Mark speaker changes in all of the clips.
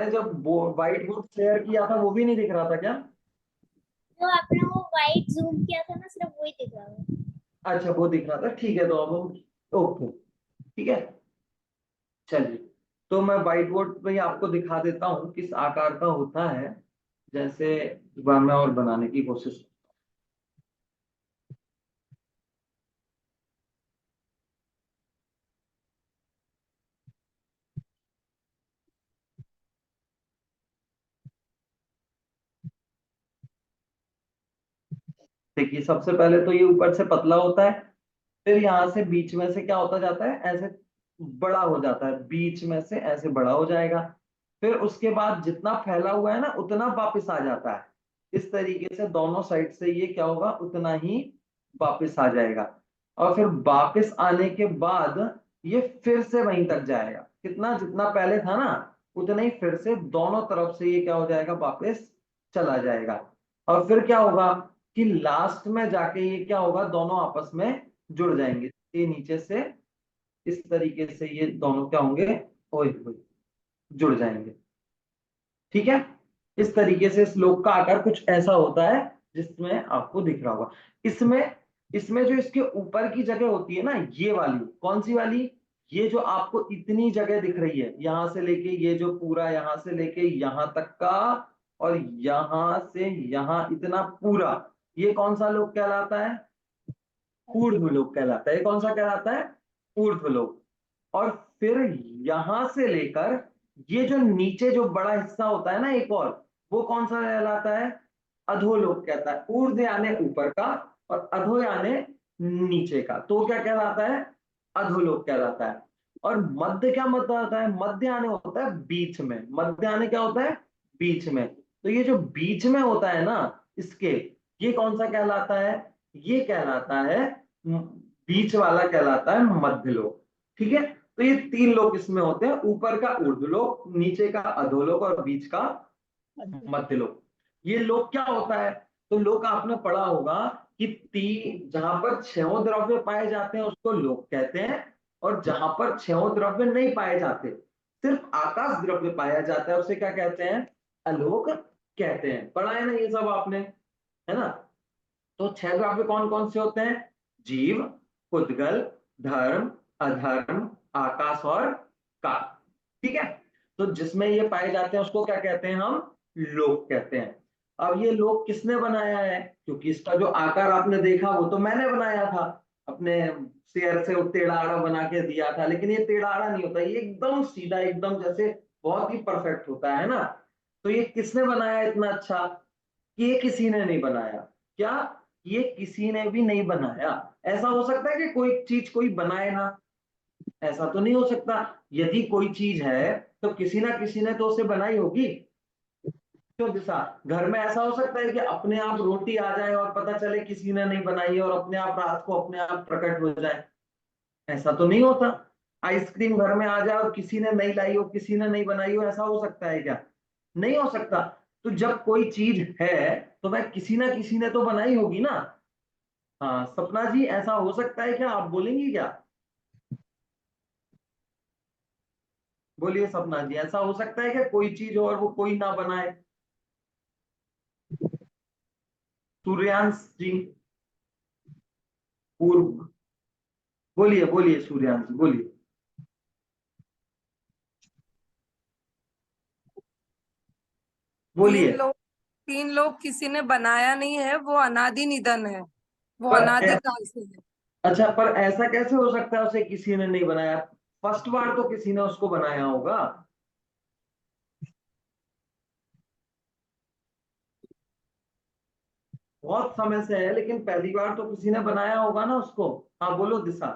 Speaker 1: जब white board share किया था वो भी नहीं दिख रहा था क्या?
Speaker 2: जो आपने वो वाइट जूम किया था ना, सिर्फ वही दिख रहा है।
Speaker 1: अच्छा वो दिख रहा था, ठीक है, तो अब हम ओके, ठीक है, चलिए। तो मैं व्हाइट बोर्ड पे ही आपको दिखा देता हूँ किस आकार का होता है, जैसे मैं और बनाने की कोशिश। देखिए सबसे पहले तो ये ऊपर से पतला होता है, फिर यहाँ से बीच में से क्या होता जाता है, ऐसे बड़ा हो जाता है, बीच में से ऐसे बड़ा हो जाएगा। फिर उसके बाद जितना फैला हुआ है ना उतना वापस आ जाता है। इस तरीके से दोनों साइड से ये क्या होगा, उतना ही वापस आ जाएगा। और फिर वापस आने के बाद ये फिर से वहीं तक जाएगा, कितना जितना पहले था ना उतना ही फिर से दोनों तरफ से ये क्या हो जाएगा, वापस चला जाएगा। और फिर क्या होगा कि लास्ट में जाके ये क्या होगा, दोनों आपस में जुड़ जाएंगे, ये नीचे से इस तरीके से ये दोनों क्या होंगे, ओए होए, जुड़ जाएंगे। ठीक है, इस तरीके से श्लोक का आकार कुछ ऐसा होता है जिसमें आपको दिख रहा होगा। इसमें इसमें जो इसके ऊपर की जगह होती है ना, ये वाली कौन सी वाली, ये जो आपको इतनी जगह दिख रही है, यहां से लेके ये जो पूरा यहां से लेके यहां तक का, और यहां से यहां इतना पूरा, ये कौन सा लोक कहलाता है, ऊर्ध्व लोक कहलाता है। ये कौन सा कहलाता है, ऊर्ध्व लोक। और फिर यहां से लेकर ये जो नीचे जो बड़ा हिस्सा होता है ना एक और, वो कौन सा कहलाता है, अधोलोक कहता है। ऊर्ध्व यानी ऊपर का और अधो यानी नीचे का, तो क्या कहलाता है, अधोलोक कहलाता है। और मध्य क्या मध्य होता है, मध्य आने होता है बीच में, मध्य आने क्या होता है, बीच में। तो ये जो बीच में होता है ना इसके, ये कौन सा कहलाता है, ये कहलाता है बीच वाला कहलाता है मध्य लोक। ठीक है, तो ये तीन लोक इसमें होते हैं, ऊपर का ऊर्ध्व लोक, नीचे का अधोलोक और बीच का मध्य लोक। ये लोक क्या होता है, तो लोक आपने पढ़ा होगा कि जहां पर छहों द्रव्य पाए जाते हैं उसको लोक कहते हैं, और जहां पर छहों द्रव्य नहीं पाए जाते, सिर्फ आकाश द्रव्य पाया जाता है, उसे क्या कहते हैं, अलोक कहते हैं। पढ़ा है ना ये सब आपने, है ना। तो छह द्रव्य कौन कौन से होते हैं, जीव, पुद्गल, धर्म, अधर्म, आकाश और काल। ठीक है, तो जिसमें ये पाए जाते हैं उसको क्या कहते हैं, हम लोक कहते हैं। अब ये लोक किसने बनाया है, क्योंकि इसका जो आकार आपने देखा वो तो मैंने बनाया था, अपने शेयर से टेढ़ा आड़ा बना के दिया था, लेकिन ये टेढ़ा आड़ा नहीं होता, ये एकदम सीधा, एकदम जैसे बहुत ही परफेक्ट होता है ना। तो ये किसने बनाया इतना अच्छा, कि ये किसी ने नहीं बनाया, क्या ये किसी ने भी नहीं बनाया। ऐसा हो सकता है कि कोई चीज कोई बनाए ना, ऐसा तो नहीं हो सकता। यदि कोई चीज है तो किसी ना किसी ने तो उसे बनाई होगी। क्यों दिशा, घर में ऐसा हो सकता है कि अपने आप रोटी आ जाए और पता चले किसी ने नहीं बनाई है, और अपने आप रात को अपने आप प्रकट हो जाए, ऐसा तो नहीं होता। आइसक्रीम घर में आ जाए और किसी ने नहीं लाई हो, किसी ने नहीं बनाई हो, ऐसा हो सकता है क्या, नहीं हो सकता। तो जब कोई चीज है तो वह किसी ना किसी ने तो बनाई होगी ना। हाँ सपना जी, ऐसा हो सकता है क्या, आप बोलेंगी क्या, बोलिए सपना जी, ऐसा हो सकता है क्या कोई चीज हो और वो कोई ना बनाए। सूर्यांश जी, पूर्व, बोलिए बोलिए सूर्यांश जी बोलिए। बोलिए।
Speaker 3: तीन लोग किसी ने बनाया नहीं है, वो अनादि निधन है। वो
Speaker 1: पर
Speaker 3: अनादि काल से है।
Speaker 1: अच्छा, पर ऐसा कैसे हो सकता है उसे किसी ने नहीं बनाया, फर्स्ट बार तो किसी ने उसको बनाया होगा। बहुत समय से है लेकिन पहली बार तो किसी ने बनाया होगा ना उसको। हाँ बोलो दिशा।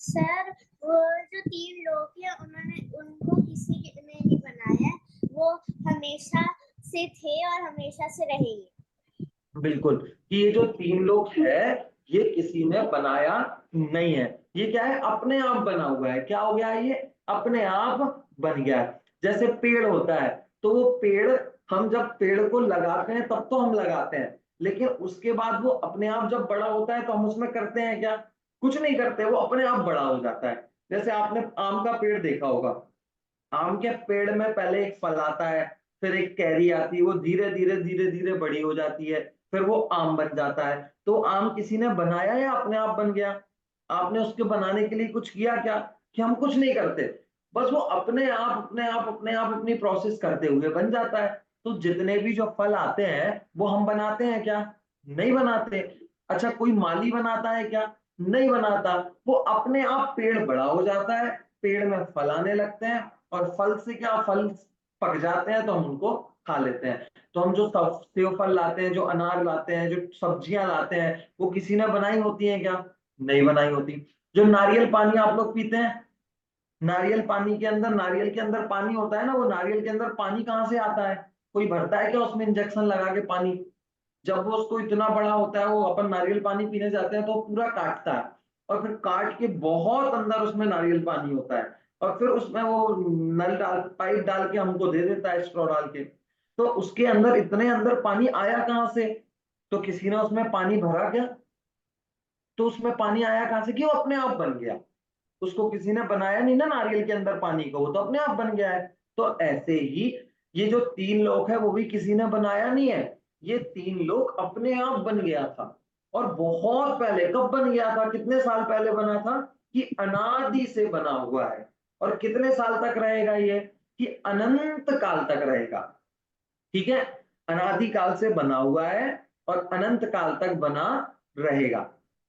Speaker 2: सर, वो जो तीन लोग हैं उन्होंने उनको किसी ने नहीं बनाया है, वो हमेशा से थे और हमेशा से रहेंगे।
Speaker 1: बिल्कुल, कि ये जो तीन लोग है ये किसी ने बनाया नहीं है, ये क्या है, अपने आप बना हुआ है। क्या हो गया है, ये अपने आप बन गया है। जैसे पेड़ होता है, तो वो पेड़, हम जब पेड़ को लगाते हैं तब तो हम लगाते हैं, लेकिन उसके बाद वो अपने आप जब बड़ा होता है तो हम उसमें करते हैं क्या, कुछ नहीं करते, वो अपने आप बड़ा हो जाता है। जैसे आपने आम का पेड़ देखा होगा, आम के पेड़ में पहले एक फल आता है, फिर एक कैरी आती है, वो धीरे धीरे धीरे धीरे बड़ी हो जाती है, फिर वो आम बन जाता है। तो आम किसी ने बनाया या अपने आप बन गया? आपने उसके बनाने के लिए कुछ किया क्या? कि हम कुछ नहीं करते, बस वो अपने आप अपने आप अपने आप अपनी प्रोसेस करते हुए बन जाता है। तो जितने भी जो फल आते हैं वो हम बनाते हैं क्या? नहीं बनाते। अच्छा, कोई माली बनाता है क्या? नहीं बनाता। वो अपने आप पेड़ बड़ा हो जाता है, पेड़ में फल आने लगते हैं, और फल से क्या, फल पक जाते हैं तो हम उनको खा लेते हैं। तो हम जो सेब फल लाते हैं, जो अनार लाते हैं, जो सब्जियां लाते हैं, वो किसी ने बनाई होती हैं क्या? नहीं बनाई होती। जो नारियल पानी आप लोग पीते हैं, नारियल पानी के अंदर, नारियल के अंदर पानी होता है ना, वो नारियल के अंदर पानी कहाँ से आता है? कोई भरता है क्या उसमें इंजेक्शन लगा के पानी? जब वो उसको इतना बड़ा होता है, वो अपन नारियल पानी पीने जाते हैं तो वो पूरा काटता है, और फिर काट के बहुत अंदर उसमें नारियल पानी होता है, और फिर उसमें वो नल डाल, पाइप डाल के हमको दे देता है, स्ट्रॉ डाल के। तो उसके अंदर इतने अंदर पानी आया कहाँ से? तो किसी ने उसमें पानी भरा क्या? तो उसमें पानी आया कहाँ से कि वो अपने आप बन गया। उसको किसी ने बनाया नहीं ना नारियल के अंदर पानी को, वो तो अपने आप बन गया है। तो ऐसे ही ये जो 3 लोग है वो भी किसी ने बनाया नहीं है, ये 3 लोग अपने आप बन गया था। और बहुत पहले कब बन गया था, कितने साल पहले बना था? कि अनादि से बना हुआ है। और कितने साल तक रहेगा ये? कि अनंत काल तक रहेगा। ठीक है, अनादि काल से बना हुआ है और अनंत काल तक बना रहेगा।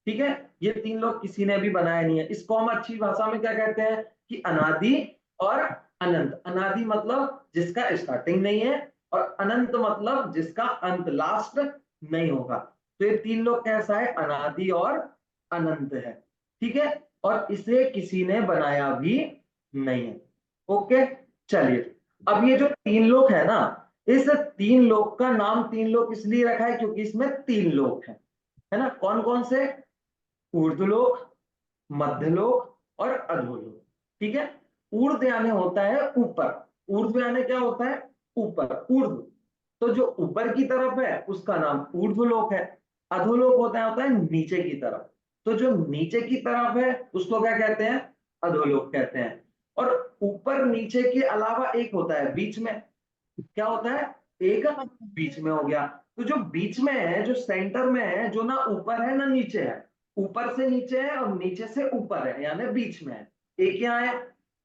Speaker 1: ठीक है, ये 3 लोग किसी ने भी बनाया नहीं है। इसको हम अच्छी भाषा में क्या कहते हैं? कि अनादि और अनंत। अनादि मतलब जिसका स्टार्टिंग नहीं है, और अनंत मतलब जिसका अंत, लास्ट नहीं होगा। तो ये 3 लोग कैसा है? अनादि और अनंत है। ठीक है, और इसे किसी ने बनाया भी नहीं है। ओके, चलिए। अब ये जो 3 लोग है ना, इस 3 लोक का नाम 3 लोक इसलिए रखा है क्योंकि इसमें 3 लोक है ना? कौन कौन से? ऊर्ध्वलोक, मध्यलोक और अधोलोक। ठीक है, ऊर्ध्व यानी होता है ऊपर, ऊर्ध्व यानी क्या होता है? ऊपर, ऊर्ध्व। तो जो ऊपर की तरफ है उसका नाम ऊर्ध्वलोक है। अधोलोक होता है नीचे की तरफ। तो जो नीचे की तरफ है उसको क्या कहते हैं? अधोलोक कहते हैं। और ऊपर नीचे के अलावा एक होता है बीच में। क्या होता है? एक बीच में हो गया। तो जो बीच में है, जो सेंटर में है, जो ना ऊपर है ना नीचे है, ऊपर से नीचे है और नीचे से ऊपर है, यानी बीच में है। एक यहाँ है,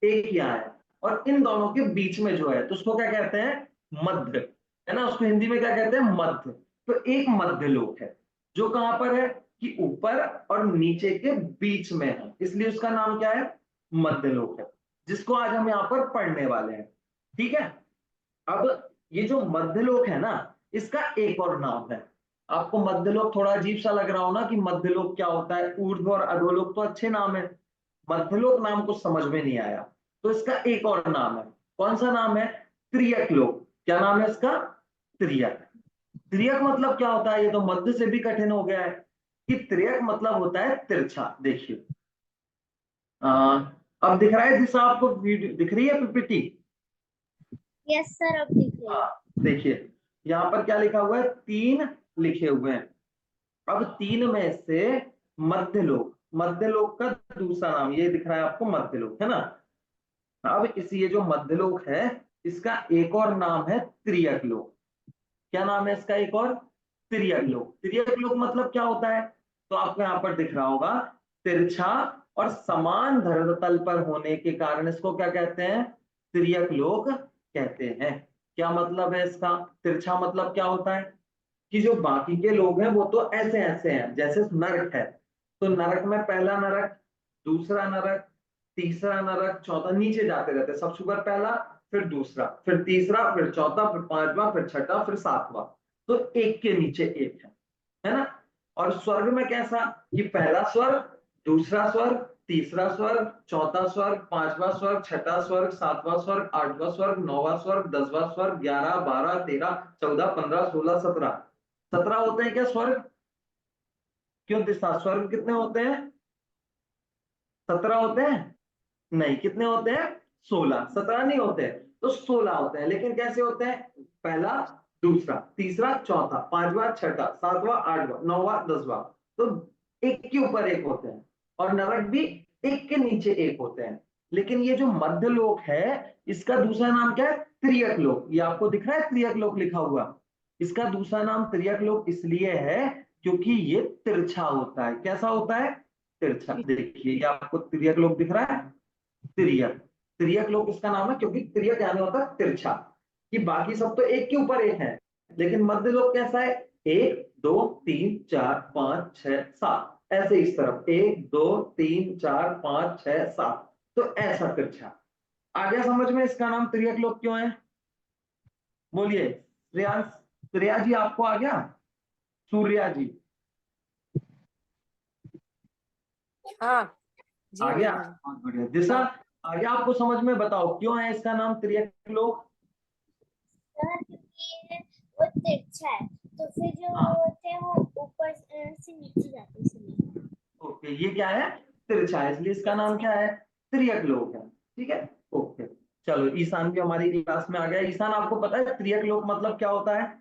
Speaker 1: एक यहाँ है, और इन दोनों के बीच में जो है तो उसको क्या कहते हैं? मध्य। है ना, उसको हिंदी में क्या कहते हैं? मध्य। तो एक मध्य लोक है जो कहां पर है? कि ऊपर और नीचे के बीच में है, इसलिए उसका नाम क्या है? मध्य लोक है, जिसको आज हम यहाँ पर पढ़ने वाले हैं। ठीक है, अब ये जो मध्यलोक है ना, इसका एक और नाम है। आपको मध्यलोक थोड़ा अजीब सा लग रहा हो ना कि मध्यलोक क्या होता है? ऊर्ध्व और अधोलोक तो अच्छे नाम है, मध्यलोक नाम को समझ में नहीं आया, तो इसका एक और नाम है। कौन सा नाम है? त्रियक लोक। क्या नाम है इसका? त्रियक। त्रियक मतलब क्या होता है? ये तो मध्य से भी कठिन हो गया है। कि त्रियक मतलब होता है तिरछा। देखिए, अब दिख रहा है दिशा आपको? दिख रही है पीपीटी?
Speaker 2: यस सर, अब दिख रही है।
Speaker 1: हाँ, देखिए यहाँ पर क्या लिखा हुआ है? 3 लिखे हुए हैं। अब 3 में से मध्यलोक, मध्यलोक का दूसरा नाम ये दिख रहा है आपको, मध्यलोक, है ना? अब इस ये जो मध्यलोक है, इसका एक और नाम है त्रियक लोक। क्या नाम है इसका एक और? त्रियक लोक। त्रियक लोक मतलब क्या होता है? तो आपको यहाँ पर दिख रहा होगा, तिरछा और समान धरातल पर होने के कारण इसको क्या कहते हैं? त्रियक लोक कहते हैं। क्या मतलब है इसका? तिरछा मतलब क्या होता है? कि जो बाकी के लोग हैं वो तो ऐसे ऐसे हैं, जैसे नरक है, तो नरक में पहला नरक, दूसरा नरक, तीसरा नरक, चौथा, नीचे जाते रहते, सबसे ऊपर पहला, फिर दूसरा, फिर तीसरा, फिर चौथा, फिर पांचवा, फिर छठा, फिर सातवां। तो एक के नीचे एक है ना? और स्वर्ग में कैसा? कि पहला स्वर्ग, दूसरा स्वर्ग, तीसरा स्वर्ग, चौथा स्वर्ग, पांचवा स्वर्ग, छठा स्वर्ग, सातवां स्वर्ग, आठवां स्वर्ग, नौवां स्वर्ग, 10वां स्वर्ग, 11, 12, 13, 14, 15, 16, 17। 17 होते हैं क्या स्वर्ग? क्यों दिशा, स्वर्ग कितने होते हैं? 17 होते हैं? नहीं, कितने होते हैं? 16। 17 नहीं होते, तो 16 होते हैं। लेकिन कैसे होते हैं? पहला, दूसरा, तीसरा, चौथा, पांचवा, छठा, सातवां, आठवां, नौवां, 10वां। तो एक के ऊपर एक होते हैं, और नरक भी एक के नीचे एक होते हैं। लेकिन ये जो मध्यलोक है इसका दूसरा नाम क्या है? त्रियक लोक। ये आपको दिख रहा है त्रियक लोक लिखा हुआ? इसका दूसरा नाम त्रियक लोक इसलिए है क्योंकि ये तिरछा होता है। कैसा होता है? तिरछा। देखिए ये आपको त्रियक लोक दिख रहा है, त्रियक। त्रियक लोक इसका नाम है क्योंकि त्रियक यानी होता है तिरछा। कि बाकी सब तो एक के ऊपर एक है, लेकिन मध्य लोक कैसा है? 1 2 3 4 5 6 7, ऐसे इस तरफ 1 2 3 4 5 6 7, तो ऐसा तिरछा। आ गया समझ में इसका नाम त्रियक लोक क्यों है? बोलिए श्रेयांश। श्रेया जी आपको आ गया? सूर्या जी
Speaker 3: हाँ जी
Speaker 1: आ गया?
Speaker 3: गुरुजी।
Speaker 1: बहुत बढ़िया। दिशा
Speaker 3: हाँ
Speaker 1: आ गया आपको समझ में? बताओ क्यों है इसका नाम त्रियक लोक?
Speaker 2: सर क्योंकि वो तिरछा है, तो फिर जो
Speaker 1: हाँ
Speaker 2: होते हैं वो ऊपर से नीचे जाते हैं इसलिए।
Speaker 1: ओके, ये क्या है? तिरछा है, इसलिए इसका नाम क्या है? त्रियक लोक है। ठीक है ओके। चलो ईशान भी हमारी क्लास में आ गया। ईशान आपको पता है त्रियक लोक मतलब क्या होता है?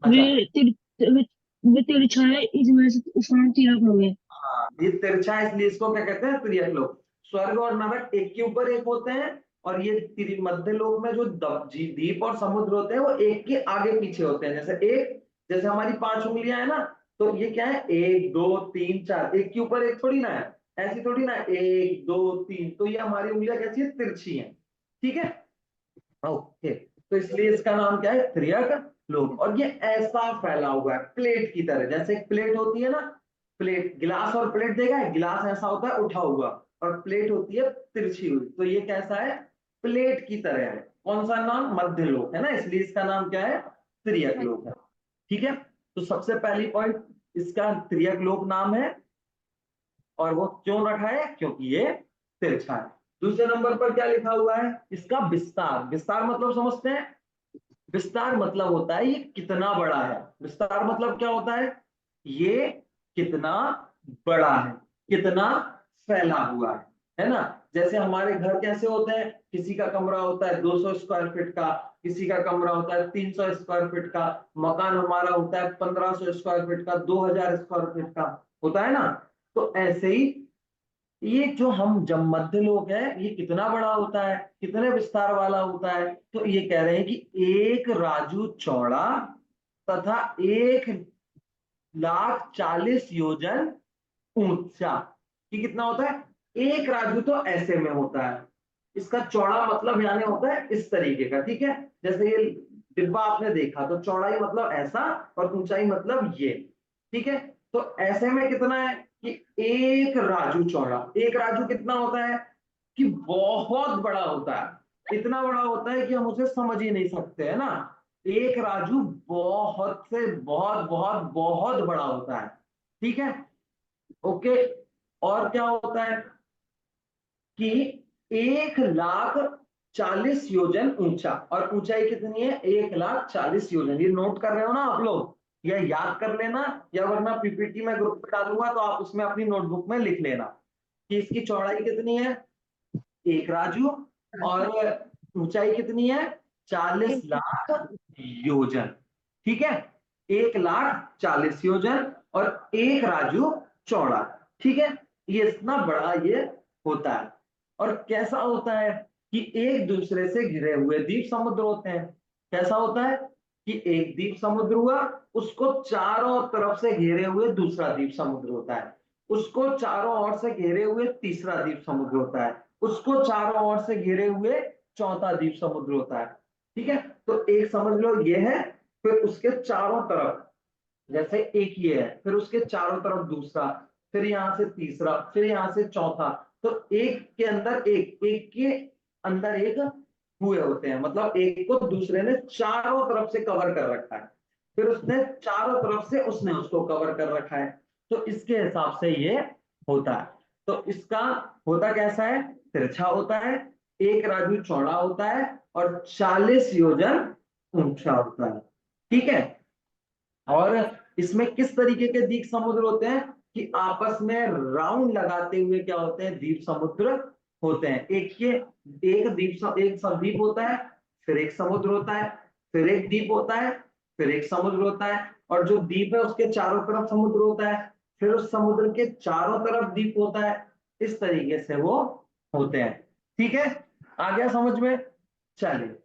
Speaker 4: वे
Speaker 1: अच्छा
Speaker 4: वे तिरछा है, इस वजह से उफान तिरक हो गए।
Speaker 1: हाँ, ये तिरछा है इसलिए इसको क्या कहते हैं? त्रियक लोक। स्वर्ग और नरक एक के ऊपर एक होते हैं, और ये मध्य लोक में जो द्वीप और समुद्र होते हैं वो एक के आगे पीछे होते हैं। जैसे हमारी 5 उंगलियां है ना, तो ये क्या है? 1 2 3 4, एक के ऊपर एक थोड़ी ना है, ऐसी थोड़ी ना 1 2 3, तो ये हमारी उंगलियां कैसी है? तिरछी है। ठीक है ओके। तो इसलिए इसका नाम क्या है? त्रियक लोक। और ये ऐसा फैला हुआ है प्लेट की तरह। जैसे एक प्लेट होती है ना, प्लेट, गिलास और प्लेट देखा है? गिलास ऐसा होता है उठा हुआ, और प्लेट होती है तिरछी हुई। तो ये कैसा है? प्लेट की तरह है। कौन सा नाम? मध्य लोक है ना, इसलिए इसका नाम क्या है? त्रियक लोक है। ठीक है, तो सबसे पहली पॉइंट, इसका त्रियक लोक नाम है। और वो क्यों रखा है? क्योंकि ये तिरछा है। दूसरे नंबर पर क्या लिखा हुआ है? इसका विस्तार। विस्तार मतलब समझते हैं? विस्तार मतलब होता है ये कितना बड़ा है। विस्तार मतलब क्या होता है? ये कितना बड़ा है, कितना फैला हुआ है ना? जैसे हमारे घर कैसे होते हैं? किसी का कमरा होता है 200 स्क्वायर फीट का, किसी का कमरा होता है 300 स्क्वायर फीट का, मकान हमारा होता है 1500 स्क्वायर फीट का, 2000 स्क्वायर फीट का होता है ना। तो ऐसे ही ये जो हम जब मध्य लोक है, ये कितना बड़ा होता है, कितने विस्तार वाला होता है? तो ये कह रहे हैं कि 1 राजू चौड़ा तथा 1,40,000 योजन ऊंचा। ये कितना होता है? 1 राजू तो ऐसे में होता है, इसका चौड़ा मतलब यानी होता है इस तरीके का। ठीक है, जैसे ये डिब्बा आपने देखा, तो चौड़ाई मतलब ऐसा और ऊंचाई मतलब ये। ठीक है, तो ऐसे में कितना है कि 1 राजू चौड़ा। 1 राजू कितना होता है? कि बहुत बड़ा होता है, इतना बड़ा होता है कि हम उसे समझ ही नहीं सकते, है ना। 1 राजू बहुत से बहुत बहुत बहुत बड़ा होता है। ठीक है ओके। और क्या होता है कि 1,40,000 योजन ऊंचा, और ऊंचाई कितनी है? 1,40,000 योजन। ये नोट कर रहे हो ना आप लोग, या याद कर लेना, या वरना पीपीटी में ग्रुप पे डालूंगा तो आप उसमें अपनी नोटबुक में लिख लेना कि इसकी चौड़ाई कितनी है? 1 राजू, और ऊंचाई कितनी है? 40,00,000 योजन। ठीक है, 1,40,000 योजन और 1 राजू चौड़ा। ठीक है, ये इतना बड़ा ये होता है। और कैसा होता है कि एक दूसरे से घिरे हुए द्वीप समुद्र होते हैं। कैसा होता है कि एक द्वीप समुद्र हुआ, उसको चारों तरफ से घेरे हुए दूसरा द्वीप समुद्र होता है, उसको चारों ओर से घेरे हुए तीसरा द्वीप समुद्र होता है, उसको चारों ओर से घेरे हुए चौथा द्वीप समुद्र होता है। ठीक है, तो एक समझ लो ये है, फिर उसके चारों तरफ, जैसे एक ये है, फिर उसके चारों तरफ दूसरा, फिर यहां से तीसरा, फिर यहां से चौथा। तो एक के अंदर एक, एक के अंदर एक हुए होते हैं, मतलब एक को दूसरे ने चारों तरफ से कवर कर रखा है, फिर उसने चारों तरफ से उसने उसको कवर कर रखा है। तो इसके हिसाब से ये होता है। तो इसका होता कैसा है? तिरछा होता है, 1 राजू चौड़ा होता है, और 40 योजन ऊंचा होता है। ठीक है, और इसमें किस तरीके के द्वीप समुद्र होते हैं कि आपस में राउंड लगाते हुए क्या होते हैं? द्वीप समुद्र होते हैं। एक द्वीप होता है, फिर एक समुद्र होता है, फिर एक द्वीप होता है, फिर एक समुद्र होता है, और जो द्वीप है उसके चारों तरफ समुद्र होता है, फिर उस समुद्र के चारों तरफ द्वीप होता है। इस तरीके से वो होते हैं। ठीक है, आ गया समझ में? चलिए,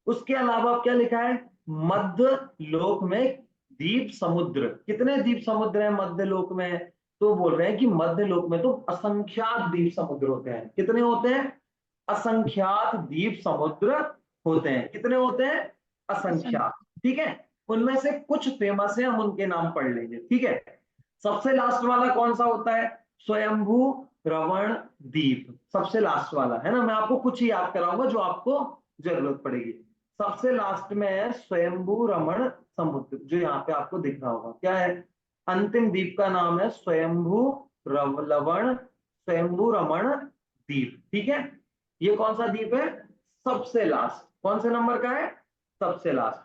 Speaker 1: उसके अलावा क्या लिखा है? मध्य लोक में द्वीप समुद्र। कितने द्वीप समुद्र हैं मध्य लोक में? तो बोल रहे हैं कि मध्य लोक में तो असंख्यात द्वीप समुद्र होते हैं। कितने होते हैं? असंख्यात द्वीप समुद्र होते हैं। कितने होते हैं? असंख्यात। ठीक है, उनमें से कुछ फेमस है, हम उनके नाम पढ़ लेंगे। ठीक है, सबसे लास्ट वाला कौन सा होता है? स्वयंभू रमण द्वीप। सबसे लास्ट वाला है ना, मैं आपको कुछ ही याद कराऊंगा जो आपको जरूरत पड़ेगी। सबसे लास्ट में है स्वयंभू रमण समुद्र, जो यहाँ पे आपको दिख रहा होगा। क्या है? अंतिम द्वीप का नाम है स्वयंभू रमण द्वीप। ठीक है, ये कौन सा द्वीप है? सबसे लास्ट। कौन से नंबर का है? सबसे लास्ट।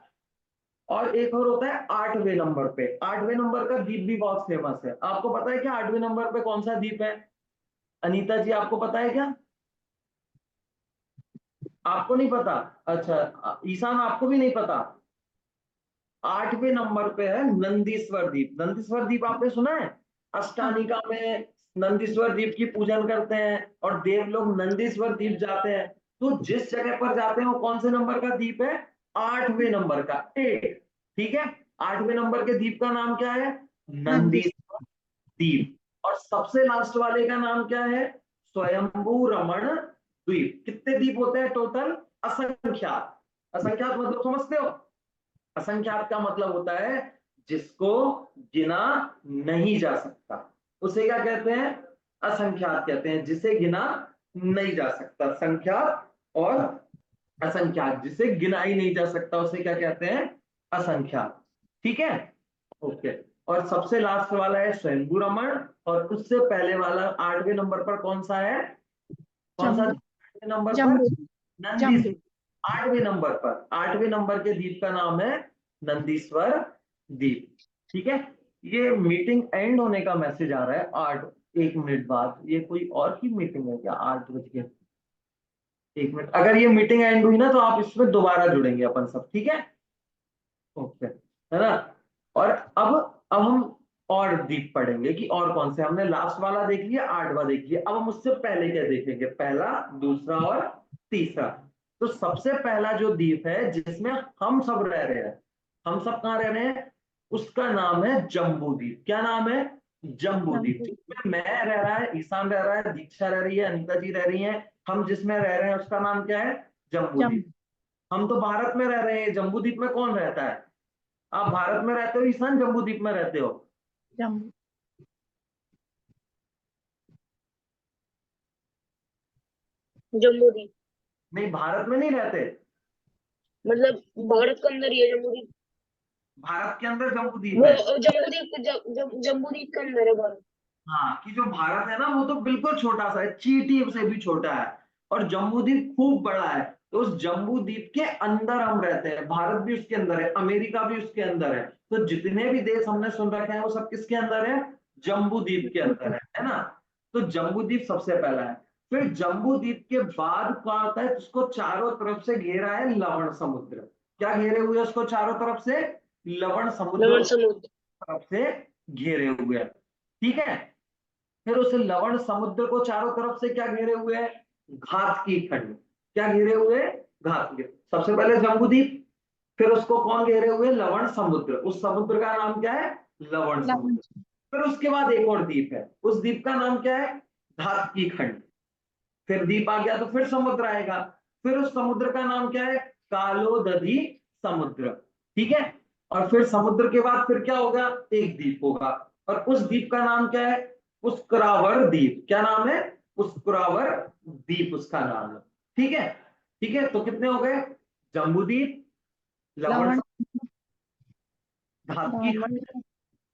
Speaker 1: और एक और होता है 8वें नंबर पे। 8वें नंबर का द्वीप भी बहुत फेमस है। आपको पता है क्या 8वें नंबर पे कौन सा द्वीप है? अनीता जी, आपको पता है क्या? आपको नहीं पता? अच्छा, ईशान आपको भी नहीं पता? 8वें नंबर पे है नंदीश्वर द्वीप। नंदीश्वर द्वीप आपने सुना है? अष्टानिका में नंदीश्वर द्वीप की पूजन करते हैं और देव लोग नंदीश्वर द्वीप जाते हैं। तो जिस जगह पर जाते हैं वो कौन से नंबर का द्वीप है? 8वें नंबर का, 8। ठीक है, 8वें नंबर के द्वीप का नाम क्या है? नंदीश्वर द्वीप। और सबसे लास्ट वाले का नाम क्या है? स्वयंभू रमण द्वीप। कितने द्वीप होते हैं टोटल? असंख्यात। असंख्यात मतलब समझते हो? असंख्यात का मतलब होता है जिसको गिना नहीं जा सकता, उसे क्या कहते हैं? असंख्यात कहते हैं। जिसे गिना नहीं जा सकता, संख्यात। और असंख्यात, जिसे गिना ही नहीं जा सकता, उसे क्या कहते हैं? असंख्यात। ठीक है, ओके। और सबसे लास्ट वाला है स्वयंभू रमण। और उससे पहले वाला 8वें नंबर पर कौन सा है? कौन सा? 8वें नंबर पर
Speaker 4: जम्बू
Speaker 1: नंदीश्वर। 8वें नंबर पर, 8वें नंबर के द्वीप का नाम है नंदीश्वर द्वीप। ठीक है, ये मीटिंग एंड होने का मैसेज आ रहा है 1 मिनट बाद। ये कोई और की मीटिंग है क्या? 8 बज के 1 मिनट। अगर ये मीटिंग एंड हुई ना तो आप इसमें दोबारा जुड़ेंगे अपन सब। ठीक है, ओके, है ना? और अब हम और द्वीप पढ़ेंगे कि और कौन से। हमने लास्ट वाला देख लिया, 8वां देख लिया। अब हम उससे पहले क्या देखेंगे? पहला, दूसरा और तीसरा। तो सबसे पहला जो द्वीप है जिसमें हम सब रह रहे हैं, हम सब कहाँ रह रहे हैं? उसका नाम है जम्बू द्वीप। क्या नाम है? जम्बू द्वीप। जिसमें मैं रह रहा है, ईशान रह रहा है, दीक्षा रह रही है, अनीता जी रह रही है। हम जिसमें रह रहे हैं उसका नाम क्या है? जम्बू द्वीप। हम तो भारत में रह रहे हैं, जम्बू द्वीप में कौन रहता है? आप भारत में रहते हो ईशान, जम्बू द्वीप में रहते हो?
Speaker 4: जम्बू
Speaker 5: जम्बूद्वीप
Speaker 1: नहीं, भारत में नहीं रहते।
Speaker 5: मतलब भारत के अंदर ही है जम्बूद्वीप।
Speaker 1: भारत के अंदर जम्बू द्वीप
Speaker 5: वो
Speaker 1: है।
Speaker 5: जम्बूद्वीप के अंदर है भारत।
Speaker 1: हाँ, कि जो भारत है ना वो तो बिल्कुल छोटा सा है, चींटी से भी छोटा है। और जम्बू द्वीप खूब बड़ा है। तो उस जम्बू द्वीप के अंदर हम रहते हैं। भारत भी उसके अंदर है, अमेरिका भी उसके अंदर है। तो जितने भी देश हमने सुन रखे हैं वो सब किसके अंदर है? जम्बू द्वीप के अंदर है ना? तो जम्बू द्वीप सबसे पहला है। फिर जम्बू द्वीप के बाद क्या होता है? उसको चारों तरफ से घेरा है लवण समुद्र। क्या घेरे हुए उसको चारों तरफ से? लवण समुद्र
Speaker 5: लवण
Speaker 1: उसको
Speaker 5: समुद्र।
Speaker 1: तरफ से घेरे हुए हैं। ठीक है, फिर उस लवण समुद्र को चारों तरफ से क्या घेरे हुए है? घात की खंड। क्या घेरे हुए? घात के। सबसे पहले जम्बूद्वीप, फिर उसको कौन घेरे हुए? लवण समुद्र। उस समुद्र का नाम क्या है? लवण समुद्र। फिर उसके बाद एक और द्वीप है, उस द्वीप का नाम क्या है? घात की खंड। फिर द्वीप आ गया तो फिर समुद्र आएगा। फिर उस समुद्र का नाम क्या है? कालोदधी समुद्र। ठीक है, और फिर समुद्र के बाद फिर क्या होगा? एक द्वीप होगा। और उस द्वीप का नाम क्या है? पुष्करावर द्वीप। क्या नाम है? पुष्करावर द्वीप उसका नाम है। ठीक है, ठीक है, तो कितने हो गए? जम्बूद्वीप, लवण,
Speaker 4: लवण
Speaker 1: घात की खंड,
Speaker 4: लवण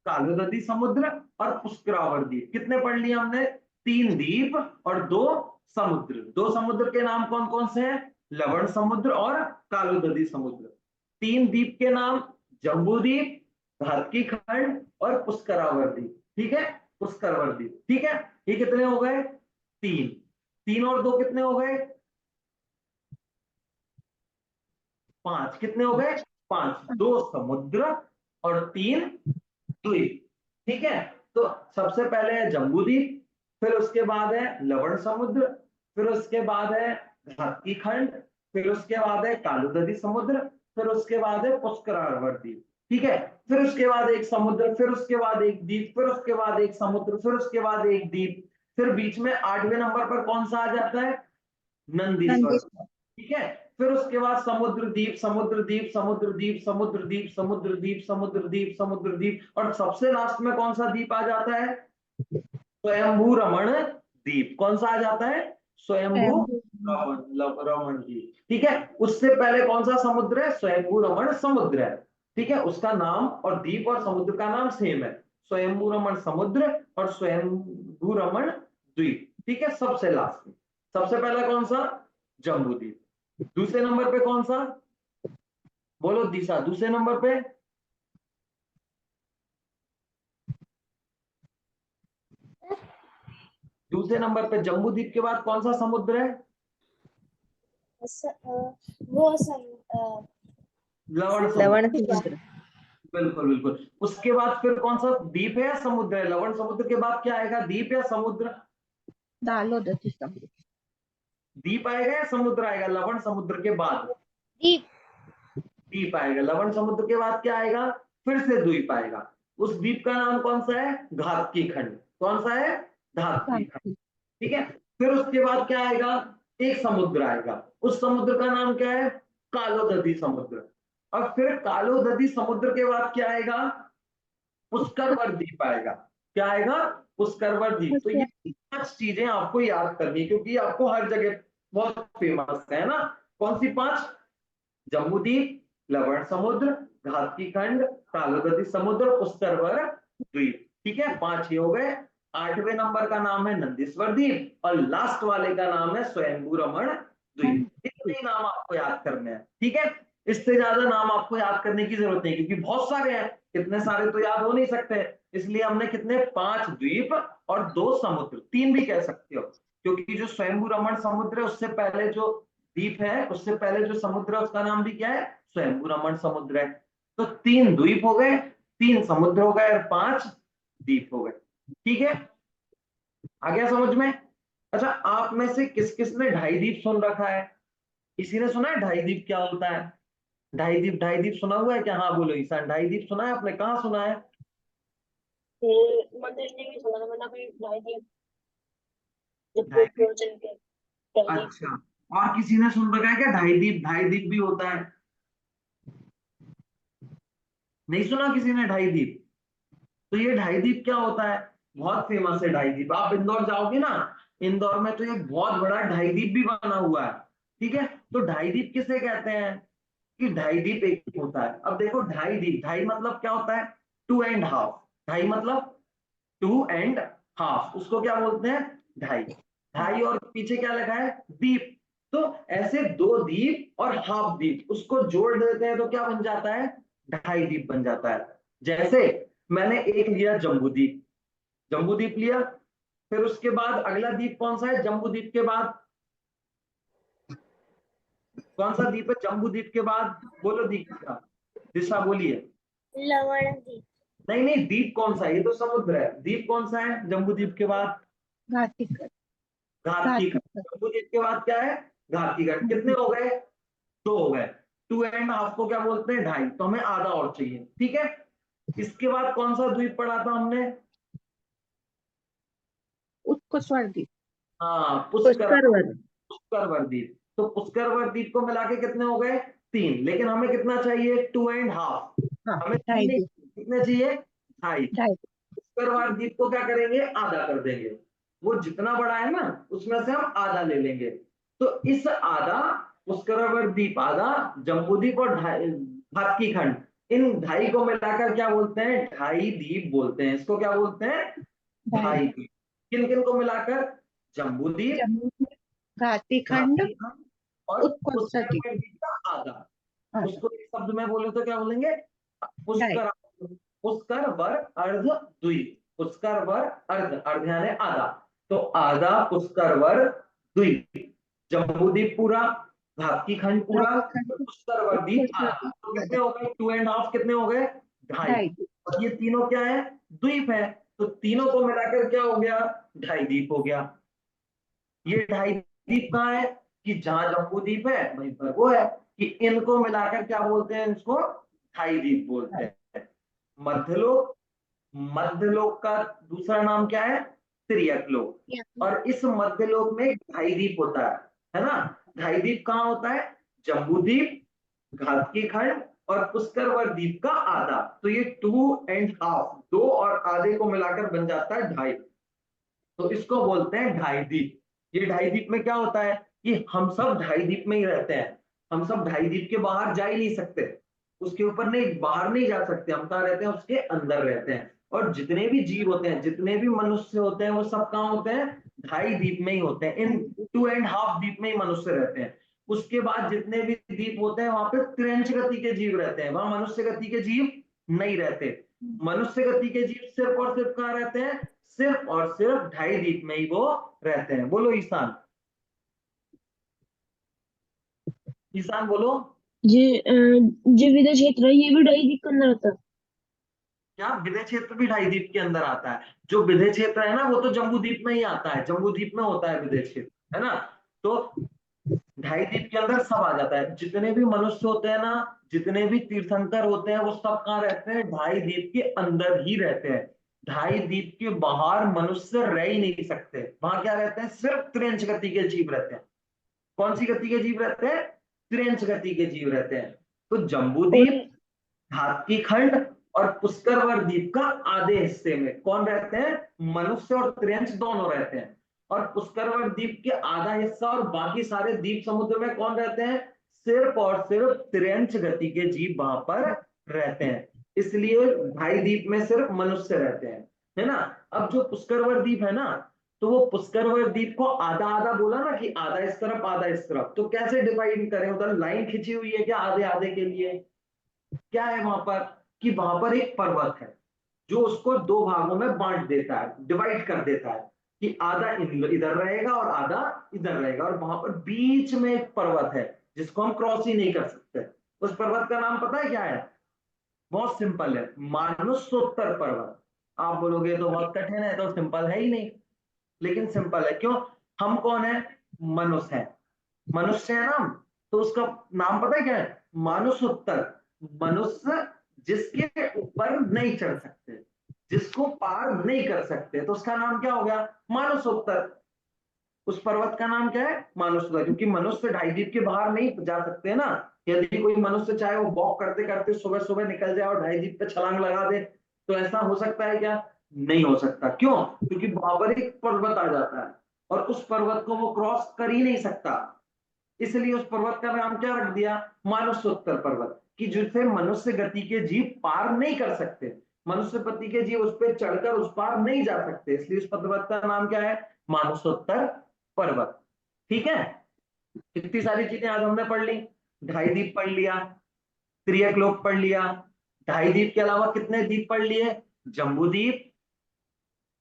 Speaker 1: कालो नदी समुद्र और पुष्करावर द्वीप। कितने पढ़ लिए हमने? 3 द्वीप और 2 समुद्र। 2 समुद्र के नाम कौन कौन से हैं? लवण समुद्र और कालो नदी समुद्र। 3 द्वीप के नाम जम्बू द्वीप, घात की खंड और पुष्करावर द्वीप। ठीक है, पुष्करावर द्वीप। ठीक है, ये कितने हो गए? 3। 3 और 2 कितने हो गए? 5। कितने हो गए? 5। 2 समुद्र और 3 द्वीप। ठीक है, तो सबसे पहले है जम्बू द्वीप, फिर उसके बाद है लवण समुद्र, फिर उसके बाद है घातकी खंड, फिर उसके बाद है कालुदधी समुद्र, फिर उसके बाद है पुष्करार्वर द्वीप। ठीक है, फिर उसके बाद एक समुद्र, फिर उसके बाद एक द्वीप, फिर उसके बाद एक समुद्र, फिर उसके बाद एक द्वीप, फिर बीच में 8वें नंबर पर कौन सा आ जाता है? नंदीश्वर। ठीक है, फिर उसके बाद समुद्र द्वीप, समुद्र द्वीप, समुद्र द्वीप, समुद्र द्वीप, समुद्र द्वीप, समुद्र द्वीप, समुद्र द्वीप, और सबसे लास्ट में कौन सा द्वीप आ जाता है? स्वयंभू रमण द्वीप। कौन सा आ जाता है? स्वयंभू रमण द्वीप। ठीक है, उससे पहले कौन सा समुद्र है? स्वयंभू रमण समुद्र है। ठीक है, उसका नाम और द्वीप और समुद्र का नाम सेम है, स्वयंभू रमण समुद्र और स्वयंभू रमण द्वीप। ठीक है, सबसे लास्ट में सबसे पहला कौन सा? जम्बू द्वीप। दूसरे नंबर पे कौन सा? बोलो दिशा, दूसरे नंबर पे? दूसरे नंबर पे जम्बू द्वीप के बाद कौन सा समुद्र है?
Speaker 2: वो
Speaker 1: लवण समुद्र। बिल्कुल बिल्कुल। उसके बाद फिर कौन सा द्वीप है या समुद्र है? लवण समुद्र के बाद क्या आएगा? द्वीप या समुद्र?
Speaker 4: दालोदती समुद्र।
Speaker 1: द्वीप आएगा या समुद्र आएगा? लवण समुद्र के बाद
Speaker 2: द्वीप।
Speaker 1: द्वीप आएगा। लवण समुद्र के बाद क्या आएगा? फिर से द्वीप आएगा। उस द्वीप का नाम कौन सा है? घातकी खंड। कौन सा है? घातकी खंड। ठीक है, फिर उसके बाद क्या आएगा? एक समुद्र आएगा। उस समुद्र का नाम क्या है? कालोदधी समुद्र। और फिर कालोदधी समुद्र के बाद क्या आएगा? पुष्करवर द्वीप आएगा। क्या आएगा? पुष्करवर द्वीप। तो ये 5 चीजें आपको याद करनी है, क्योंकि आपको हर जगह बहुत फेमस है ना। कौन सी 5? जम्बू द्वीप, लवण समुद्र, घातकी खंड, कालोदधी समुद्र, पुष्करवर द्वीप। ठीक है, 5 ही हो गए। 8वें नंबर का नाम है नंदीश्वर द्वीप और लास्ट वाले का नाम है स्वयंभू रमण द्वीप। इतने नाम आपको याद करने हैं। ठीक है, इससे ज्यादा नाम आपको याद करने की जरूरत नहीं, क्योंकि बहुत सारे हैं, इतने सारे तो याद हो नहीं सकते। इसलिए हमने कितने? 5 द्वीप और 2 समुद्र, 3 भी कह सकते हो, क्योंकि जो स्वयंभू रमण समुद्र है उससे पहले जो द्वीप है, उससे पहले जो समुद्र है उसका नाम भी क्या है? स्वयंभू रमण समुद्र है। तो 3 द्वीप हो गए, 3 समुद्र हो गए और 5 द्वीप हो गए। ठीक है, आ गया समझ में? अच्छा, आप में से किस किस ने ढाई द्वीप सुन रखा है? किसी ने सुना है ढाई द्वीप क्या होता है? ढाई द्वीप, ढाई द्वीप सुना हुआ है क्या? हाँ बोलो ईशान, ढाई द्वीप सुना है आपने? कहाँ सुना है?
Speaker 5: मंदिर ने भी सुना था, मतलब कोई ढाई दिन जब कोई
Speaker 1: ढाई द्वीप।
Speaker 5: प्रवचन के ढाई दिन।
Speaker 1: अच्छा, और किसी ने सुन रखा है क्या ढाई द्वीप? ढाई द्वीप भी होता है? नहीं सुना किसी ने ढाई द्वीप? तो ये ढाई द्वीप क्या होता है? बहुत फेमस है ढाई द्वीप। आप इंदौर जाओगे ना, इंदौर में तो ये बहुत बड़ा ढाई द्वीप भी बना हुआ है। ठीक है, तो ढाई द्वीप किसे कहते हैं? कि ढाई द्वीप एक होता है। अब देखो ढाई द्वीप, ढाई मतलब क्या होता है? 2.5। ढाई मतलब 2.5, उसको क्या बोलते हैं? ढाई। ढाई और पीछे क्या लगा है? द्वीप। तो ऐसे 2 द्वीप और हाफ द्वीप, उसको जोड़ देते हैं तो क्या बन जाता है? ढाई द्वीप बन जाता है। जैसे मैंने एक लिया जम्बू द्वीप, जम्बू द्वीप लिया, फिर उसके बाद अगला द्वीप कौन सा है जम्बू द्वीप के बाद? कौन सा द्वीप है जम्बू द्वीप के बाद? बोलो दीक्षा, दिशा बोलिए।
Speaker 2: लवण द्वीप।
Speaker 1: नहीं नहीं, द्वीप कौन सा है? ये तो समुद्र है। द्वीप कौन सा है जम्बू द्वीप के बाद?
Speaker 4: घाटी खंड।
Speaker 1: घातकी खंड। जम्बू द्वीप के बाद क्या है? घातकी खंड। कितने हो गए? 2 हो गए। 2.5 को क्या बोलते हैं? ढाई। तो हमें आधा और चाहिए। ठीक है, इसके बाद कौन सा द्वीप पढ़ा था हमने?
Speaker 4: उसको स्वर्गीय।
Speaker 1: हाँ,
Speaker 4: पुष्करवर।
Speaker 1: पुष्करवर द्वीप। तो पुष्करवर द्वीप को मिला के कितने हो गए? 3। लेकिन हमें कितना चाहिए? 2.5।
Speaker 4: हाँ,
Speaker 1: हमें 3
Speaker 4: ढाई
Speaker 1: नहीं,
Speaker 4: द्वीप।
Speaker 1: कितने चाहिए? ढाई।
Speaker 4: ढाई।
Speaker 1: पुष्करवर द्वीप को क्या करेंगे? आधा कर देंगे। वो जितना बड़ा है ना, उसमें से हम आधा ले लेंगे। तो इस आधा, पुष्करवर द्वीप आधा, जम्बू द्वीप और घातकी खंड, इन ढाई को मिलाकर क्या बोलते हैं? ढाई द्वीप बोलते हैं। इसको क्या बोलते हैं?
Speaker 4: ढाई।
Speaker 1: ढाई द्वीप। किन किन को मिलाकर? जम्बू द्वीप,
Speaker 4: जम्मू में घाटी खंड।
Speaker 1: घाटी खंड और
Speaker 4: उत्कृष्ट द्वीप।
Speaker 1: पुष्करवर द्वीप का आधा।
Speaker 4: हाँ,
Speaker 1: उसको एक शब्द में बोले तो क्या बोलेंगे?
Speaker 4: ढाई।
Speaker 1: पुष्कर, पुष्करवर अर्ध द्वीप। पुष्करवर अर्ध, अर्ध यानी आधा, तो आधा पुष्करवर द्वीप। जम्बूद्वीप पूरा, घातकी खंड पूरा,
Speaker 4: घाटी
Speaker 1: और
Speaker 4: खंड।
Speaker 1: पुष्करवर द्वीप
Speaker 4: उत्कृष्ट
Speaker 1: आधा। तो
Speaker 4: द्वीप
Speaker 1: कितने
Speaker 4: आधा।
Speaker 1: हो गए? 2.5। कितने हो गए? ढाई।
Speaker 4: ढाई द्वीप।
Speaker 1: और ये तीनों क्या है? द्वीप है। तो तीनों को मिलाकर क्या हो गया, ढाई द्वीप हो गया। ये ढाई द्वीप कहाँ है, कि जहां जम्बू द्वीप है वहीं पर वो है, कि इनको मिलाकर क्या बोलते हैं, इसको ढाई द्वीप बोलते हैं। मध्यलोक, मध्यलोक का दूसरा नाम क्या है, तिर्यक लोक। और इस मध्यलोक में ढाई द्वीप होता है ना। ढाई द्वीप कहाँ होता है, जम्बू द्वीप, घातकी खंड और पुष्कर द्वीप का आधा। तो ये 2.5, 2 और आधे को मिलाकर बन जाता है ढाई। तो इसको बोलते हैं ढाई द्वीप। ये ढाई द्वीप में क्या होता है कि हम सब ढाई द्वीप में ही रहते हैं। हम सब ढाई द्वीप के बाहर जा ही नहीं सकते, उसके ऊपर नहीं, बाहर नहीं जा सकते। हम कहाँ रहते हैं, उसके अंदर रहते हैं। और जितने भी जीव होते हैं, जितने भी मनुष्य होते हैं, वो सब कहाँ होते हैं, ढाई द्वीप में ही होते हैं। इन 2.5 द्वीप में ही मनुष्य रहते हैं। उसके बाद जितने भी द्वीप होते हैं वहां पे त्रिंच गति के जीव रहते हैं, वहां मनुष्य गति के जीव नहीं रहते। मनुष्य गति के जीव सिर्फ और सिर्फ कहाँ रहते हैं, सिर्फ और सिर्फ ढाई द्वीप में ही वो रहते हैं। बोलो ईशान, ईशान बोलो।
Speaker 4: जो विदेश क्षेत्र है ये भी ढाई द्वीप के अंदर आता है।
Speaker 1: क्या विदय क्षेत्र भी ढाई द्वीप के अंदर आता है? जो विदय क्षेत्र है ना वो तो जम्बू द्वीप में ही आता है, जम्बू द्वीप में होता है विदय क्षेत्र, है ना। तो ढाई द्वीप के अंदर सब आ जाता है। जितने भी मनुष्य होते हैं ना, जितने भी तीर्थंकर होते हैं, वो सब कहाँ रहते हैं, ढाई द्वीप के अंदर ही रहते हैं। ढाई द्वीप के बाहर मनुष्य रह ही नहीं सकते। वहां क्या रहते हैं, सिर्फ त्रिंच गति के जीव रहते हैं। कौन सी गति के जीव रहते हैं, त्रिंच गति के जीव रहते हैं। तो जम्बू
Speaker 5: और
Speaker 1: द्वीप, घातकी खंड और पुष्कर द्वीप का आधे हिस्से में कौन रहते हैं, मनुष्य और त्रिंच दोनों रहते हैं। और पुष्कर द्वीप के आधा हिस्सा और बाकी सारे द्वीप समुद्र में कौन रहते हैं, सिर्फ और सिर्फ त्रिंच गति के जीव वहां पर रहते हैं। इसलिए ढाई द्वीप में सिर्फ मनुष्य रहते हैं, है ना। अब जो पुष्कर द्वीप है ना, तो वो पुष्कर द्वीप को आधा आधा बोला ना, कि आधा इस तरफ आधा इस तरफ, तो कैसे डिवाइड करें, उधर लाइन खिंची हुई है क्या आधे आधे के लिए? क्या है वहां पर, कि वहां पर एक पर्वत है जो उसको दो भागों में बांट देता है, डिवाइड कर देता है, कि आधा इधर रहेगा और आधा इधर रहेगा। और वहां पर बीच में एक पर्वत है जिसको हम क्रॉस ही नहीं कर सकते। उस पर्वत का नाम पता है क्या है? बहुत सिंपल है, मानसोत्तर पर्वत। आप बोलोगे तो बहुत कठिन है, तो सिंपल है ही नहीं। लेकिन सिंपल है, क्यों? हम कौन है, मनुष्य है, मनुष्य है ना। तो उसका नाम पता है क्या है, मानुसोत्तर। मनुष्य जिसके ऊपर नहीं चढ़ सकते, जिसको पार नहीं कर सकते, तो उसका नाम क्या हो गया, मानुसोत्तर। उस पर्वत का नाम क्या है, मानुसोत्तर। क्योंकि मनुष्य ढाई द्वीप के बाहर नहीं जा सकते ना। यदि कोई मनुष्य चाहे वो वॉक करते करते सुबह सुबह निकल जाए और ढाई द्वीप पे छलांग लगा दे, तो ऐसा हो सकता है क्या? नहीं हो सकता। क्यों? क्योंकि वहां पर एक पर्वत आ जाता है और उस पर्वत को वो क्रॉस कर ही नहीं सकता। इसलिए उस पर्वत का नाम क्या रख दिया, मानसोत्तर पर्वत, कि जिसे मनुष्य गति के जीव पार नहीं कर सकते। मनुष्य गति के जीव उस पर चढ़कर उस पार नहीं जा सकते, इसलिए उस पर्वत का नाम क्या है, मानसोत्तर पर्वत। ठीक है। इतनी सारी चीजें आज हमने पढ़ ली। ढाई द्वीप पढ़ लिया, त्रियक लोक पढ़ लिया। ढाई द्वीप के अलावा कितने द्वीप पढ़ लिए, जम्बू द्वीप,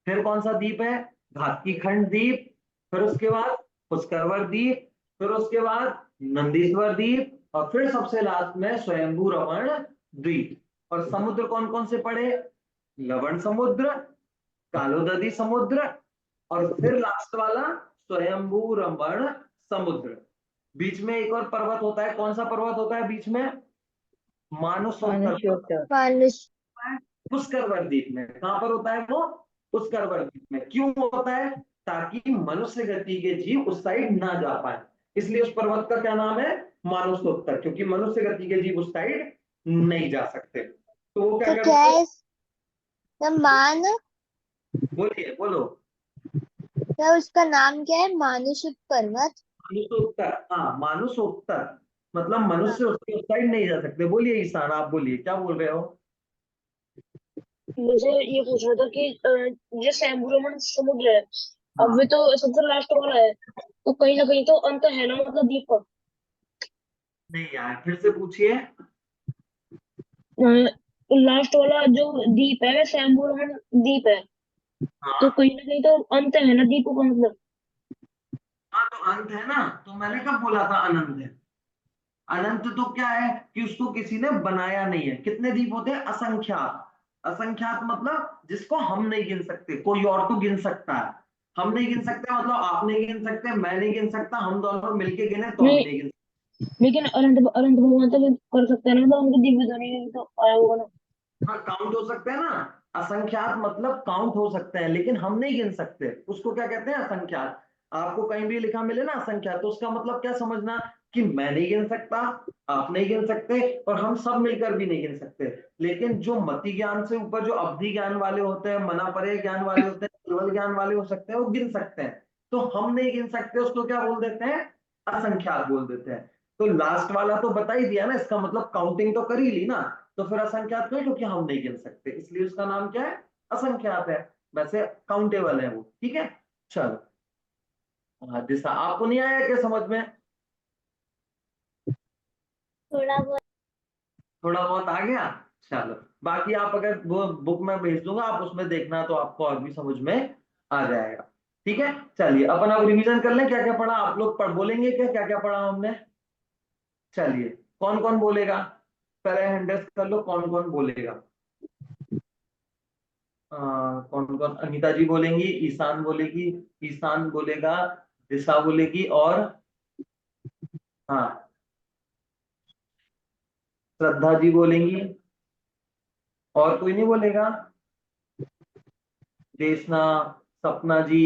Speaker 1: फिर कौन सा द्वीप है, घातकी खंड द्वीप, फिर उसके बाद पुष्कर द्वीप, फिर उसके बाद नंदीश्वर द्वीप, और फिर सबसे लास्ट में स्वयंभू रमण द्वीप। और समुद्र कौन कौन से पड़े, लवण समुद्र, कालोदधी समुद्र, और फिर लास्ट वाला स्वयंभू रमण समुद्र। बीच में एक और पर्वत होता है, कौन सा पर्वत होता है बीच में, मानसोत्तर पर्वत।
Speaker 2: मानुष
Speaker 1: पुष्कर द्वीप में। कहां पर होता है वो, पुष्कर द्वीप में। क्यों होता है, ताकि मनुष्य गति के जीव उस साइड ना जा पाए। इसलिए उस पर्वत का क्या नाम है, मानसोत्तर, क्योंकि मनुष्य गति के जीव उस साइड नहीं जा सकते। तो वो क्या
Speaker 2: तो
Speaker 1: करते
Speaker 2: क्या
Speaker 1: हैं,
Speaker 2: है इसका मान,
Speaker 1: बोलिए बोलो।
Speaker 2: क्या उसका नाम क्या है, मानुष पर्वत।
Speaker 1: मानुसोत्तर, हाँ मानुसोत्तर, मतलब
Speaker 2: हाँ।
Speaker 1: मनुष्य उसके उस साइड नहीं जा सकते। बोलिए ईशान, आप बोलिए क्या बोल रहे हो।
Speaker 5: मुझे ये पूछना था कि जो सैम्बुरमण समुद्र है, अब वे
Speaker 1: हाँ,
Speaker 5: तो सबसे लास्ट वाला है, तो कहीं ना कहीं तो अंत है ना, मतलब द्वीप का।
Speaker 1: नहीं यार, फिर से पूछिए।
Speaker 5: लास्ट वाला जो द्वीप है वह सैम्बुरमण द्वीप है, तो
Speaker 1: हाँ
Speaker 5: कहीं ना कहीं तो अंत है ना द्वीपों का, मतलब।
Speaker 1: हाँ, तो अंत है ना, तो मैंने कब बोला था अनंत है। अनंत तो क्या है, कि उसको किसी ने बनाया नहीं है। कितने द्वीप होते हैं, असंख्यात। असंख्यात मतलब जिसको हम नहीं गिन सकते, कोई और तो गिन सकता है। हम नहीं गिन सकते मतलब आप नहीं गिन सकते, मैं नहीं गिन सकता, हम दोनों मिलके गिने तो हम
Speaker 5: नहीं,
Speaker 1: नहीं गिन
Speaker 5: लेकिन अनंत अनंत भगवान तो कर सकते हैं ना, तो उनकी दिव्य ध्वनि तो आया होगा ना।
Speaker 1: हाँ, काउंट हो सकते हैं ना। असंख्यात मतलब काउंट हो सकते हैं लेकिन हम नहीं गिन सकते, उसको क्या कहते हैं? असंख्यात। आपको कहीं भी लिखा मिले ना असंख्यात, तो उसका मतलब क्या समझना कि मैं नहीं गिन सकता, आप नहीं गिन सकते और हम सब मिलकर भी नहीं गिन सकते। लेकिन जो मति ज्ञान से ऊपर जो अवधि ज्ञान वाले होते हैं, मनापरे ज्ञान वाले होते हैं, केवल ज्ञान वाले हो सकते हैं, वो गिन सकते हैं। तो हम नहीं गिन सकते, उसको क्या बोल देते हैं? असंख्यात बोल देते हैं। तो लास्ट वाला तो बता ही दिया ना, इसका मतलब काउंटिंग तो कर ही ली ना, तो फिर असंख्यात क्यों? क्योंकि हम नहीं गिन सकते, इसलिए उसका नाम क्या है? असंख्यात है। वैसे काउंटेबल है वो, ठीक है। चलो, हाँ, दिशा आपको नहीं आया क्या समझ में?
Speaker 2: थोड़ा बहुत।
Speaker 1: थोड़ा बहुत आ गया। चलो, बाकी आप अगर वो बुक में भेज दूंगा, आप उसमें देखना तो आपको और भी समझ में आ जाएगा। ठीक है, चलिए अपन अब रिवीजन कर लें, क्या क्या पढ़ा। आप लोग बोलेंगे क्या क्या क्या पढ़ा हमने? चलिए, कौन कौन बोलेगा? पहले हैंड रेस कर लो, कौन कौन बोलेगा? कौन कौन? अनीता जी बोलेंगी, ईशान बोलेगी, ईशान बोलेगा, दिशा बोलेगी और हाँ, श्रद्धा जी बोलेंगी। और कोई नहीं बोलेगा? देशना, सपना जी।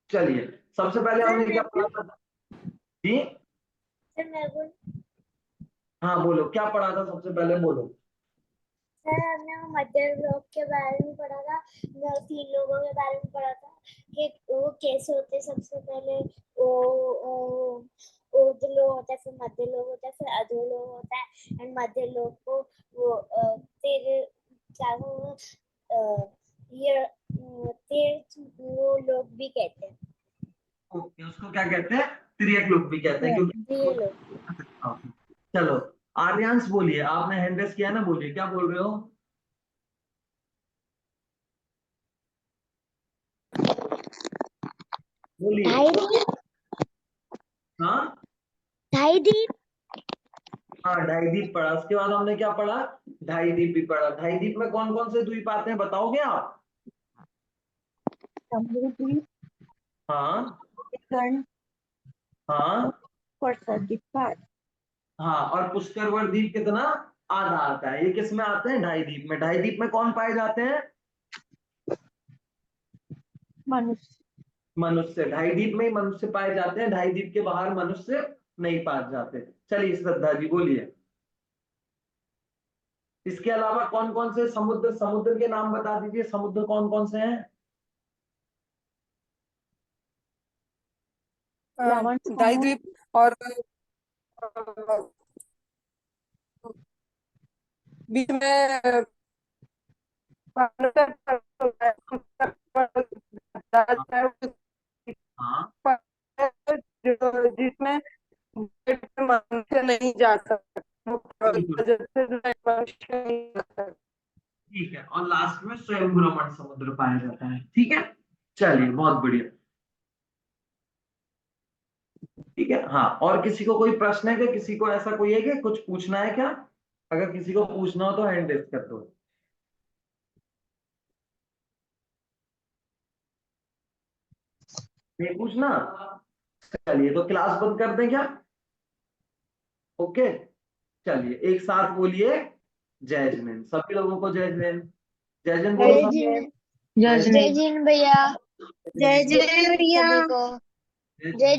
Speaker 1: चलिए, सबसे पहले
Speaker 2: सर
Speaker 1: हमने क्या
Speaker 2: मैं
Speaker 1: पढ़ा था जी?
Speaker 2: सर मैं बोल
Speaker 1: हाँ बोलो, क्या पढ़ा था सबसे पहले, बोलो।
Speaker 2: सर हमने वो मध्यम लोग के बारे में पढ़ा था, 3 लोगों के बारे में पढ़ा था कि वो कैसे होते हैं। सबसे पहले वो ऊर्ध्व लोग होता है, फिर मध्य लोग होता है, फिर अधो लोग होता है। एंड मध्य लोग को वो फिर क्या ये वो लोग भी कहते हैं।
Speaker 1: ओके, उसको क्या कहते हैं? त्रियक लोग भी कहते हैं,
Speaker 2: ये
Speaker 1: क्योंकि
Speaker 2: लोग।
Speaker 1: चलो, आर्यांश बोलिए, आपने हैंड रेस किया ना, बोलिए क्या बोल रहे हो? बोलिए। हाँ
Speaker 2: ढाई दीप।
Speaker 1: हाँ, ढाई दीप पढ़ा। उसके बाद हमने क्या पढ़ा? ढाई दीप भी पढ़ा। ढाई दीप में कौन कौन से द्वीप आते हैं, बताओगे आप? हाँ हाँ हाँ, और पुष्करवर द्वीप कितना? आधा आता है। ये किस में आते हैं? ढाई दीप में। ढाई दीप में कौन पाए जाते हैं?
Speaker 5: मनुष्य।
Speaker 1: मनुष्य। ढाई दीप में ही मनुष्य पाए जाते हैं, ढाई दीप के बाहर मनुष्य नहीं पाए जाते। चलिए श्रद्धा जी बोलिए। इसके अलावा कौन कौन से समुद्र, समुद्र के नाम बता दीजिए, समुद्र कौन कौन से हैं?
Speaker 3: डाइद्वीप और अ, बीच में
Speaker 1: हाँ,
Speaker 3: जिसमें मनुष्य नहीं जा सकता,
Speaker 1: बिल्कुल
Speaker 3: जैसे मनुष्य नहीं जा सकता।
Speaker 1: ठीक है। और लास्ट में स्वयं रमण समुद्र पाया जाता है। ठीक है, चलिए बहुत बढ़िया। ठीक है, हाँ, और किसी को कोई प्रश्न है क्या? किसी को ऐसा कोई है क्या कुछ पूछना है क्या? अगर किसी को पूछना हो तो हैंड रेज कर दो। नहीं पूछना? चलिए, तो क्लास बंद कर दें क्या? ओके, चलिए एक साथ बोलिए जय जिनेंद्र, सभी लोगों को जय जिनेंद्र। जय जिनेंद्र बोलो
Speaker 2: जय
Speaker 1: सब।
Speaker 2: जिन
Speaker 5: जय
Speaker 1: जय
Speaker 5: श्री
Speaker 2: जय जिन भैया।
Speaker 1: जिनेंद्र।
Speaker 2: जय जिन सभी को।
Speaker 1: जय
Speaker 2: जय